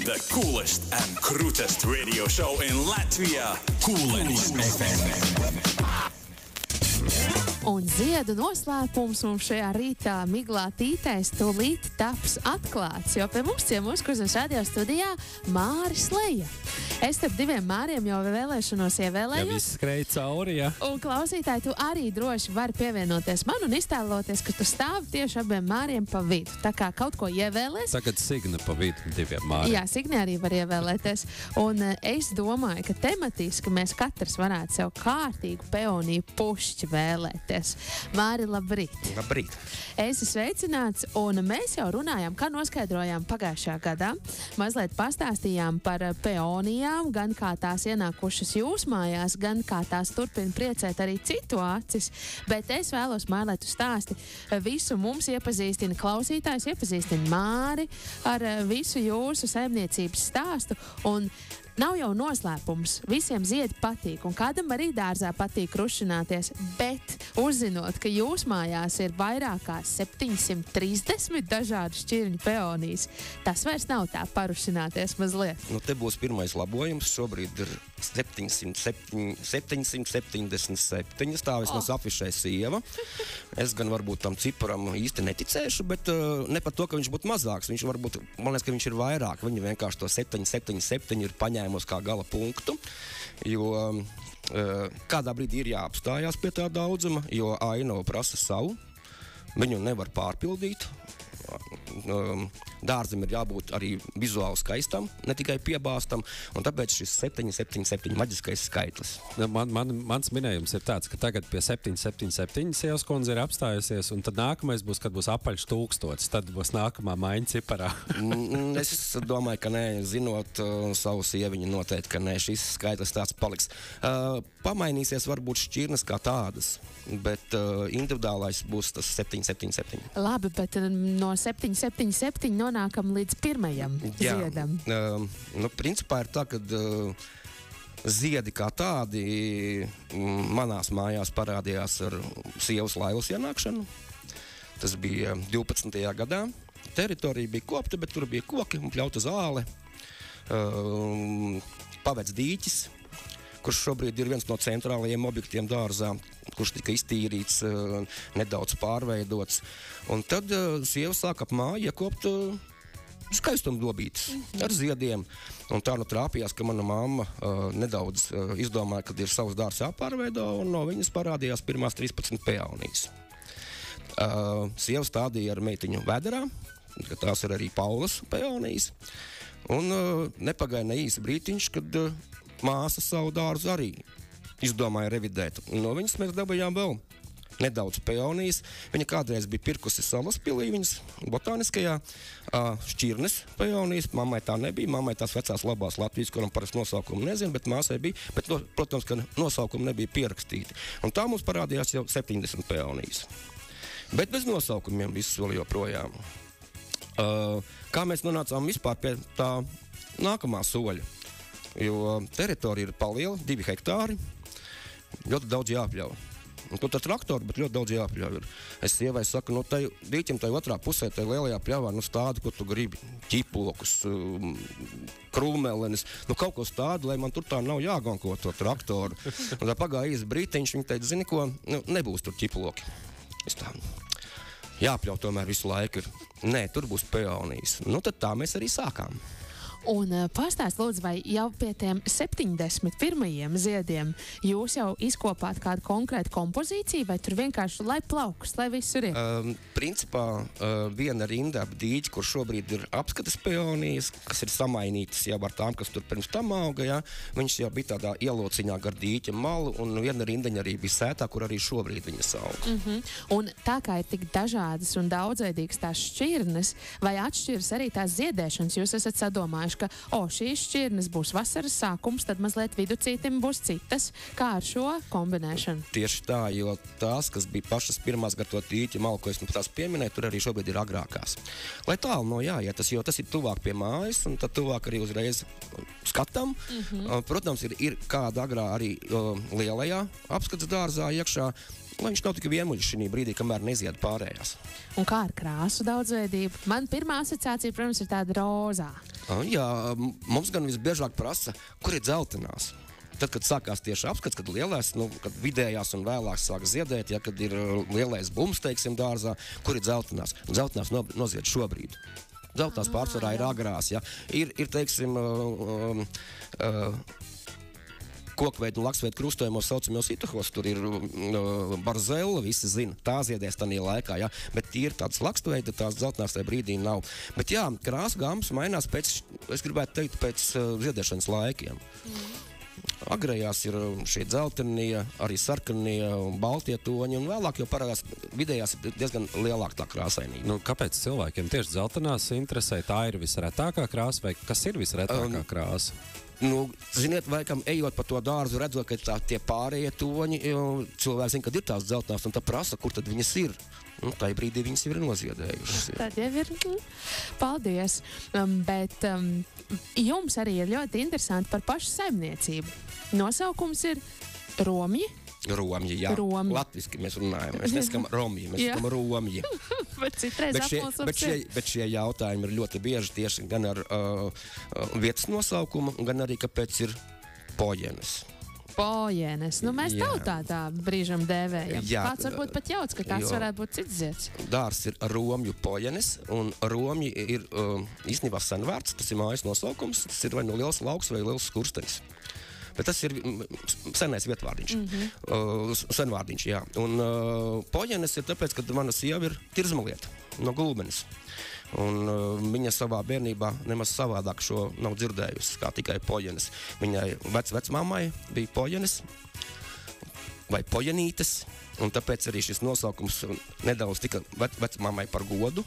The coolest and krutest radio show in Latvia. Coolens FM. Un ziedu noslēpums mums šajā rītā miglā tītēs tūlīt taps atklāts, jo pie mums ciemos Kurzem radio studijā Māris Leja. Es starp diviem Māriem jau vēlēšanos ievēlējos. Ja viss skrēja cauri, ja. Un klausītāji, tu arī droši vari pievienoties man un iztēloties, ka tu stāvi tieši abiem Māriem pa vidu. Tā kā kaut ko ievēlēs. Tagad Signa pa vidu diviem Māriem. Jā, Signa arī var ievēlēties. Un es domāju, ka tematiski mēs katrs varētu sev kārtīgu peoniju pušķi vēlēties. Māri, labrīt! Labrīt! Esi sveicināts, un mēs jau runājām, kā noskaidrojām pagājušajā gadā. Mazliet pastāstījām par peonijām, gan kā tās ienākušas jūs mājās, gan kā tās turpina priecēt arī citu acis. Bet es vēlos, Māri, lai tu stāsti visu mums iepazīstina klausītājs, iepazīstina Māri ar visu jūsu saimniecības stāstu. Un nav jau noslēpums. Visiem ziedi patīk, un kādam arī dārzā patīk rušināties, bet uzzinot, ka jūs mājās ir vairāk kā 730 dažādu šķirņu peonijas, tas vairs nav tā parušināties mazliet. Nu, te būs pirmais labojums. Šobrīd ir 777. Tā vismaz afišē sieva. Es gan varbūt tam ciparam īsti neticēšu, bet ne par to, ka viņš būtu mazāks. Viņš varbūt, man liekas, ka viņš ir vairāk. Viņa vienkārši to 777 ir paņēmusi kā gala punktu, jo kādā brīdī ir jāapstājās pie tā daudzuma, jo ainava prasa savu. Viņu nevar pārpildīt. Dārzam ir jābūt arī vizuāli skaistam, ne tikai piebāstam, un tāpēc šis 777 maģiskais skaitlis. Mans minējums ir tāds, ka tagad pie 777 sievas kundze ir apstājusies, un tad nākamais būs, kad būs apaļš 1000, tad būs nākamā maiņa ciparā. Es domāju, ka nē, zinot savu sieviņu noteikti, ka nē, šis skaitlis tāds paliks. Pamainīsies varbūt šķirnes kā tādas, bet individuālais būs tas 777. Labi, bet no 777 nonākam līdz pirmajam ziedam. Nu, principā ir tā, ka ziedi kā tādi manās mājās parādījās ar sievas laivas ienākšanu. Tas bija 12. gadā. Teritorija bija kopta, bet tur bija koki un pļauta zāle. Pavets dīķis, kurš šobrīd ir viens no centrālajiem objektiem dārzā, kurš tika iztīrīts, nedaudz pārveidots. Un tad sieva sāka ap māju iekopt skaistumdobītes ar ziediem. Un tā nu trāpījās, ka mana mamma nedaudz izdomāja, kad ir savs dārs jāpārveido, un no viņas parādījās pirmās 13 peonijas. Sieva stādīja ar meitiņu vedarā, ka tās ir arī Paulas peonijas. Un nepagaida ne īsi brītiņš, kad māsa savu dārzu arī izdomāja revidēt. Un no viņas mēs dabājām vēl nedaudz peonijas. Viņa kādreiz bija pirkusi Salaspilī, viņas botāniskajā šķirnes peonijas. Mammai tā nebija. Mammai tās vecās labās Latvijas, kuram parasti nosaukumu nezinu, bet māsai bija. Bet, protams, ka nosaukumu nebija pierakstīti. Un tā mums parādījās jau 70 peonijas. Bet bez nosaukumiem viss vēl joprojām. Kā mēs nonācām vispār pie tā nākamā soļa? Jo teritorija ir paliela, 2 hektāri, ļoti daudz jāpļauj. Un tur tā traktori, bet ļoti daudz jāpļauj. Es sievai saku, no tai dīķim tai otrā pusē, tai lielajā pļavā, stādi, ko tu gribi, ķipokus, krūmelenes, kaut ko stādi, lai man tur tā nav jāganko to traktoru. Un tā pagāja īsti brītiņš, viņa teica, zini ko, nebūs tur ķipoki. Es tā, jāpļauj tomēr visu laiku ir. Nē, tur būs peonijas. Tad tā mēs arī sākām. Un pastāst, lūdzu, vai jau pie tiem 71. ziediem jūs jau izkopāt kādu konkrētu kompozīciju, vai tur vienkārši lai plauks, lai visur ir? Principā viena rinda ap dīķi, kur šobrīd ir apskates peonijas, kas ir samainītas jau ar tām, kas tur pirms tam auga, jā. Viņš jau bija tādā ielociņā gar dīķa malu, un viena rindiņa arī bija sētā, kur arī šobrīd viņas auga. Un tā kā ir tik dažādas un daudzveidīgas tās šķirnes, vai atšķiras arī tās ziedēšanas, jūs esat sadomājuši, ka šīs šķirnes būs vasaras sākums, tad mazliet viducītim būs citas. Kā ar šo kombinēšanu? Tieši tā, jo tās, kas bija pašas pirmās gar to tīķa malu, ko es tās pieminēju, tur arī šobrīd ir agrākās. Lai tālu no jāietas, jo tas ir tuvāk pie mājas, un tad tuvāk arī uzreiz skatam. Protams, ir kāda agrā arī lielajā apskates dārzā iekšā. lai viņš nav tik vienmuļš šī brīdī, kamēr nezied pārējās. Un kā ar krāsu daudzveidību? Man pirmā asociācija, protams, ir tāda rozā. Jā, mums gan visbiežāk prasa, kur ir dzeltenās. Tad, kad sākās tieši apskats, kad lielais, kad vidējās un vēlāk sāk ziedēt, ja, kad ir lielais bums, teiksim, dārzā, kur ir dzeltenās. Dzeltenās nozied šobrīd. Dzeltenās pārsvarā ir agrās, ja. Ir teiksim, kokveidu un laksveidu krustojumos saucamajos itohos, tur ir barzela, visi zina, tā ziedēs tādā laikā, ja, bet ir tāds lakstveida, tās dzeltenās tajā brīdī nav. Bet jā, krāsu gāmas mainās pēc, es gribētu teikt, pēc ziedēšanas laikiem. Agrējās ir šie dzeltenie, arī sarkanie un baltie toņi, un vēlāk jau parādās vidējās ir diezgan lielāka tā krāsainība. Kāpēc cilvēkiem tieši dzeltenās interesē? Tā ir visretākā krāsa, vai kas ir visretākā krāsa? Ziniet, vai kam ejot pa to dārzu, redzot, ka tie pārējie toņi, cilvēki zina, kad ir tās dzeltenās, un tā prasa, kur tad viņas ir. Tā brīdī viņas jau ir noziedējušas. Tad jau ir. Paldies. Bet jums arī ir ļoti interesanti par pašu saimniecību. Nosaukums ir Romji. Romji, jā. Romji. Latviski mēs runājam. Mēs nesakam Romji, mēs sakam Romji. Bet citreiz apmulsums ir. Bet šie jautājumi ir ļoti bieži tieši gan ar vietas nosaukumu, gan arī, kāpēc ir Pojenes. Pojenes. Mēs tautā tā brīžam dēvējam. Jā, kāds varbūt pat jauc, ka tas varētu būt cits zieds. Dārs ir Romju Pojenes, un Romji ir īstenībā senvārds, tas ir mājas nosaukums, tas ir vai no liels lauks vai liels skurstenis. Bet tas ir senais vietvārdiņš. Senvārdiņš, jā. Un Pojenes ir tāpēc, ka mana sieva ir tirzmalieta no Gulbenes. Un viņa savā bērnībā nemaz savādāk šo nav dzirdējusi, kā tikai Pojenes. Viņai vecmāmai bija Pojenes vai Pojenītes, un tāpēc arī šis nosaukums nedaudz tika vecmāmai par godu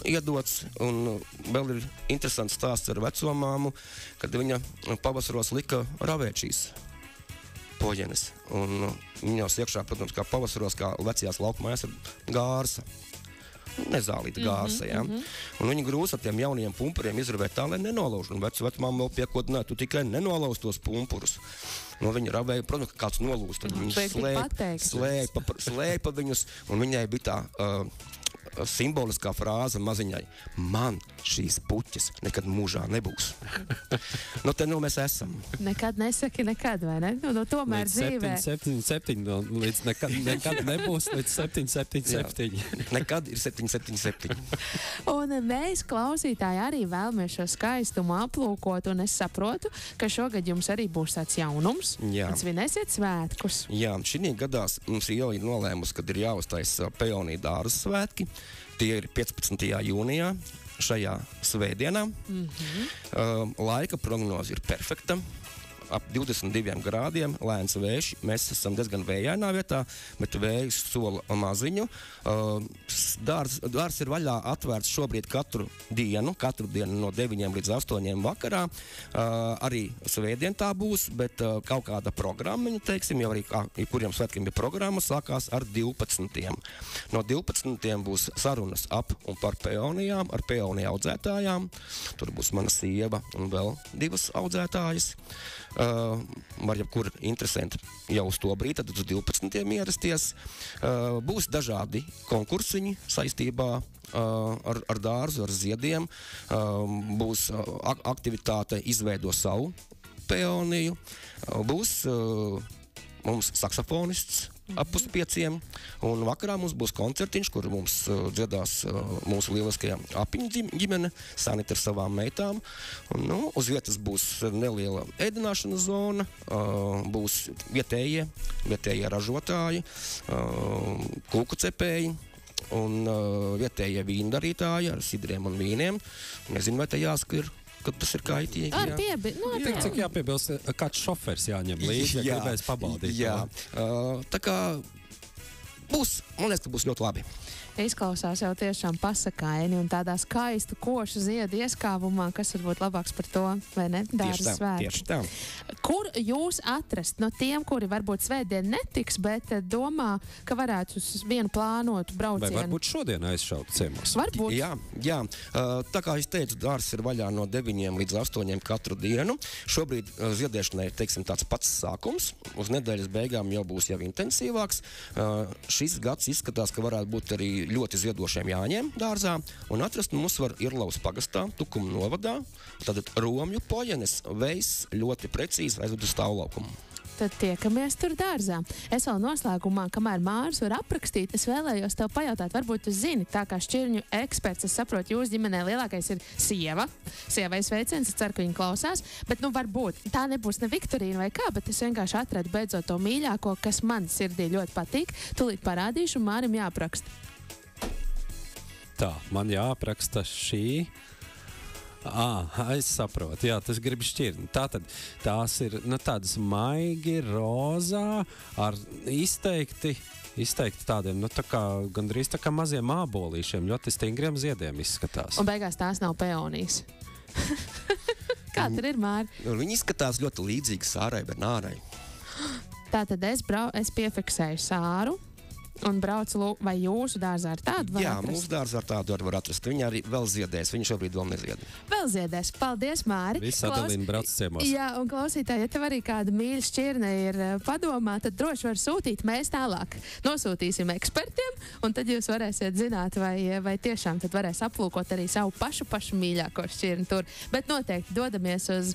iedots. Un vēl ir interesants stāsts ar vecomāmu, kad viņa pavasaros lika ravēt šīs Pojenes. Un viņos iekšā, protams, kā pavasaros, kā vecajās laukmājās, ir gārsa. Nezālīta gārsa, jā. Un viņi grūs ar tiem jaunajiem pumpuriem izravēt tā, lai nenolauž. Un vecmāma vēl piekodināja, tu tikai nenolauz tos pumpurus. Viņa ravēja, protams, ka kāds nolūst. Tad viņi slēja pa viņus, un viņai bija tā simboliskā frāze maziņai: man šīs puķes nekad mūžā nebūs. Te mēs esam. Nekad nesaki nekad, vai ne? Tomēr dzīvē. 7, līdz nekad nebūs, līdz 7. Nekad ir 7. Un mēs, klausītāji, arī vēlamies šo skaistumu aplūkot, un es saprotu, ka šogad jums arī būs tāds jaunums. Jā. Un svinēsiet svētkus. Jā, šī gadās mums jau ir nolēmusi, kad ir jāuztaisa Peonija dārza svētki. Tie ir 15. jūnijā, šajā svētdienā. Laika prognoze ir perfekta. Ap 22 grādiem, lēns vējš. Mēs esam diezgan vējainā vietā, bet vējs sola maziņu. Dārs ir vaļā atvērts šobrīd katru dienu no 9 līdz 8 vakarā. Arī svētdien tā būs, bet kaut kāda programmiņa, teiksim, jau arī kuriem svētkiem ir programma, sākās ar 12. No 12. būs sarunas ap un par peonijām, ar peoniju audzētājām. Tur būs mana sieva un vēl 2 audzētājas. Var jebkur interesanti jau uz to brīdi, tad uz 12. ierasties. Būs dažādi konkursiņi saistībā ar dārzu, ar ziediem. Būs aktivitāte izveido savu peoniju. Būs mums saksofonists ap 4:30, un vakarā mums būs koncertiņš, kur mums dziedās mūsu lieliskajā apiņu ģimene, Sanita ar savām meitām. Un, uz vietas būs neliela ēdināšanas zona, būs vietējie ražotāji, kūku cepēji un vietējie vīndarītāji ar sidriem un vīniem. Nezinu, vai te jāskir, kad tas ir kaitīgi. Cik jāpiebilst, kāds šofers jāņem līdzi, ja gribēs pabaudīt. Jā, tā kā būs, man liekas, ka būs ļoti labi. Izklausās jau tiešām pasakaini un tādā skaistu košu ziedu ieskāvumā, kas varbūt labāks par to, vai ne? Dārza svētki. Tieši tā. Kur jūs atrast no tiem, kuri varbūt svētdien netiks, bet domā, ka varētu uz vienu plānotu braucienu? Vai varbūt šodien aizšaut ciemos? Varbūt. Jā. Tā kā es teicu, dārs ir vaļā no 9 līdz 8 katru dienu. Šobrīd ziedēšanai ir, teiksim, tāds pats sākums. Uz nedēļas beigām jau būs intensīvāks. šis gads izskatās, ka varētu būt arī ļoti ziedošiem Jāņiem dārzā, un atrast mums var Irlavas pagastā, Tukuma novadā, tātad Romju pojenes veids ļoti precīzi aizved uz stāvlaukumu. Tad tiekamies tur dārzā. Es vēl noslēgumā, kamēr Māris var aprakstīt, es vēlējos tev pajautāt, varbūt tu zini, tā kā šķirņu eksperts, es saprotu, jūsu ģimenē lielākais ir sieva. Sievai sveiciens, es ceru, ka viņa klausās, bet varbūt tā nebūs ne Viktorīna vai kā, bet es vienkārši atradu beidzot to mīļāko, kas man sirdī ļoti patīk. Tūlīt parādīšu, un Mārim jāapraksta. Tā, man jāapraksta šī. Es saprotu, jā, tas grib šķirni. Tātad tās ir tādas maigi, rozā, ar izteikti tādiem, tā kā gandrīz tā kā maziem ābolīšiem, ļoti stingriem ziediem izskatās. Un beigās tās nav peonijas. Kā tur ir, Māri? Viņi izskatās ļoti līdzīgi Sārai Bernārai. Tātad es piefiksēju Sāru. Un braucu, vai jūsu dārzā ar tādu var atrast? Jā, mūsu dārzā ar tādu var atrast. Viņa arī vēl ziedēs, viņa šobrīd vēl nezied. Vēl ziedēs. Paldies, Māri. Viss Adelīna brauc ciemos. Jā, un klausītāji, ja tev arī kāda mīļa šķirne ir padomā, tad droši var sūtīt, mēs tālāk nosūtīsim ekspertiem, un tad jūs varēsiet zināt, vai tiešām tad varēs aplūkot arī savu pašu mīļāko šķirni tur. Bet noteikti dodamies uz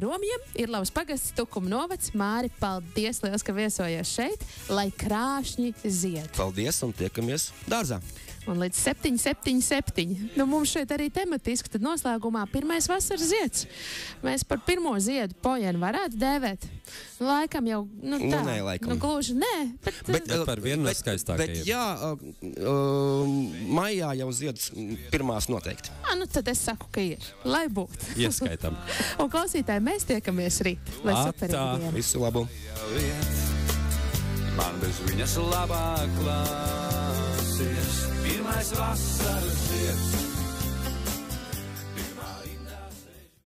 Romiem, Irlavas pagasts, Tukuma novads. Māri, paldies liels, ka viesojies šeit, lai krāšņi zied. Paldies un tiekamies dārzā. Un līdz 777. Mums šeit arī tematiski, tad noslēgumā pirmais vasaras zieds. Mēs par pirmo ziedu pojenu varētu dēvēt. Laikam jau, tā. Nē, laikam. Gluži nē. Bet par vienu no skaistākajiem. Bet jā, maijā jau zieds pirmās noteikti. Tad es saku, ka ir. Lai būtu. Ieskaitam. Un klausītāji, mēs tiekamies rīt. Lai superīgi diena. Visu labu. Man bez viņas labāk klāsies. Pirmais vasaras zieds.